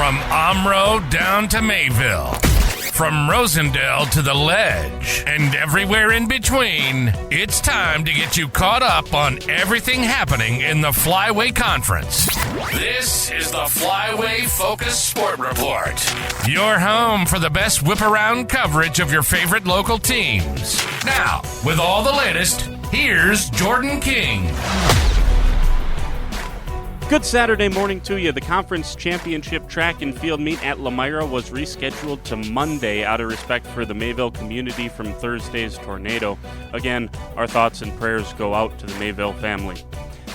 From Omro down to Mayville, from Rosendale to the Ledge, and everywhere in between, it's time to get you caught up on everything happening in the Flyway Conference. This is the Flyway Focus Sport Report, your home for the best whip-around coverage of your favorite local teams. Now, with all the latest, here's Jordan King. Good Saturday morning to you. The conference championship track and field meet at Lemira was rescheduled to Monday out of respect for the Mayville community from Thursday's tornado. Again, our thoughts and prayers go out to the Mayville family.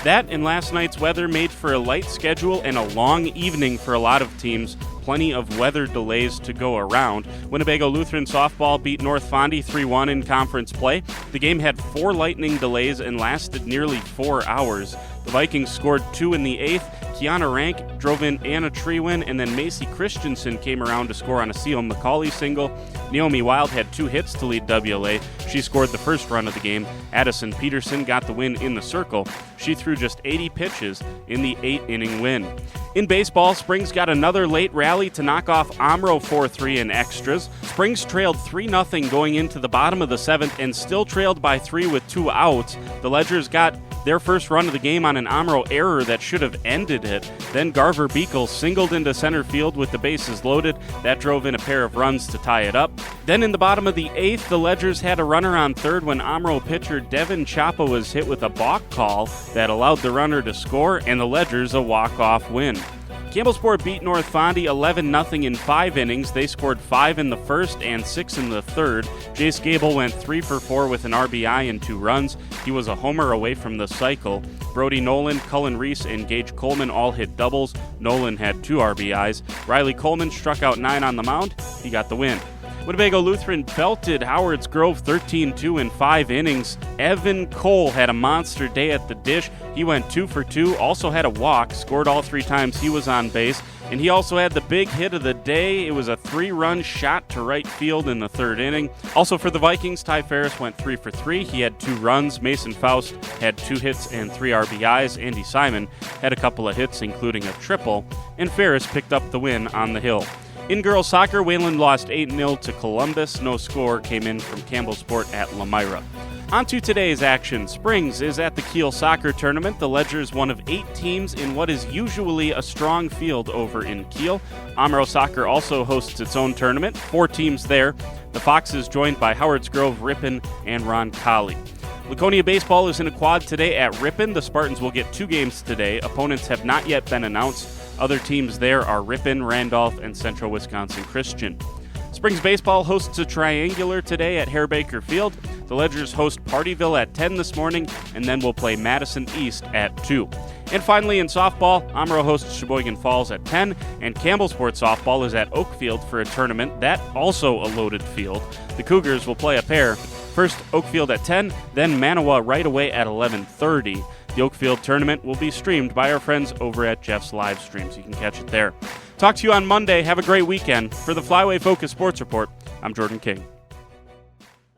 That and last night's weather made for a light schedule and a long evening for a lot of teams. Plenty of weather delays to go around. Winnebago Lutheran softball beat North Fondy 3-1 in conference play. The game had 4 lightning delays and lasted nearly 4 hours. The Vikings scored 2 in the 8th. Kiana Rank drove in Anna Trewin, and then Macy Christensen came around to score on a Seal McCauley single. Naomi Wild had 2 hits to lead WLA. She scored the first run of the game. Addison Peterson got the win in the circle. She threw just 80 pitches in the 8-inning win. In baseball, Springs got another late rally to knock off Omro 4-3 in extras. Springs trailed 3-0 going into the bottom of the 7th and still trailed by 3 with 2 outs. The Ledgers got their first run of the game on an Omro error that should have ended it. Then Garver Beekle singled into center field with the bases loaded. That drove in a pair of runs to tie it up. Then in the bottom of the 8th, the Ledgers had a runner on third when Omro pitcher Devin Chapa was hit with a balk call that allowed the runner to score and the Ledgers a walk-off win. Campbellsport beat North Fondy 11-0 in 5 innings. They scored 5 in the first and 6 in the third. Jace Gable went 3 for 4 with an RBI and 2 runs. He was a homer away from the cycle. Brody Nolan, Cullen Reese, and Gage Coleman all hit doubles. Nolan had 2 RBIs. Riley Coleman struck out 9 on the mound. He got the win. Winnebago Lutheran belted Howards Grove 13-2 in 5 innings. Evan Cole had a monster day at the dish. He went 2 for 2, also had a walk, scored all 3 times he was on base, and he also had the big hit of the day. It was a 3-run shot to right field in the 3rd inning. Also for the Vikings, Ty Ferris went 3 for 3. He had 2 runs. Mason Faust had 2 hits and 3 RBIs. Andy Simon had a couple of hits, including a triple, and Ferris picked up the win on the hill. In girls soccer, Wayland lost 8-0 to Columbus. No score came in from Campbellsport at Lemira. On to today's action. Springs is at the Kiel Soccer Tournament. The Ledgers one of 8 teams in what is usually a strong field over in Kiel. Omro Soccer also hosts its own tournament. 4 teams there. The Foxes joined by Howards Grove, Ripon, and Roncalli. Laconia Baseball is in a quad today at Ripon. The Spartans will get 2 games today. Opponents have not yet been announced. Other teams there are Ripon, Randolph, and Central Wisconsin Christian. Springs Baseball hosts a triangular today at Harebaker Field. The Ledgers host Partyville at 10 this morning, and then we'll play Madison East at 2. And finally in softball, Omro hosts Sheboygan Falls at 10, and Campbellsport softball is at Oakfield for a tournament. That also a loaded field. The Cougars will play a pair. First Oakfield at 10, then Manawa right away at 11:30. The Oakfield tournament will be streamed by our friends over at Jeff's Live Streams. You can catch it there. Talk to you on Monday. Have a great weekend. For the Flyway Focus Sports Report, I'm Jordan King.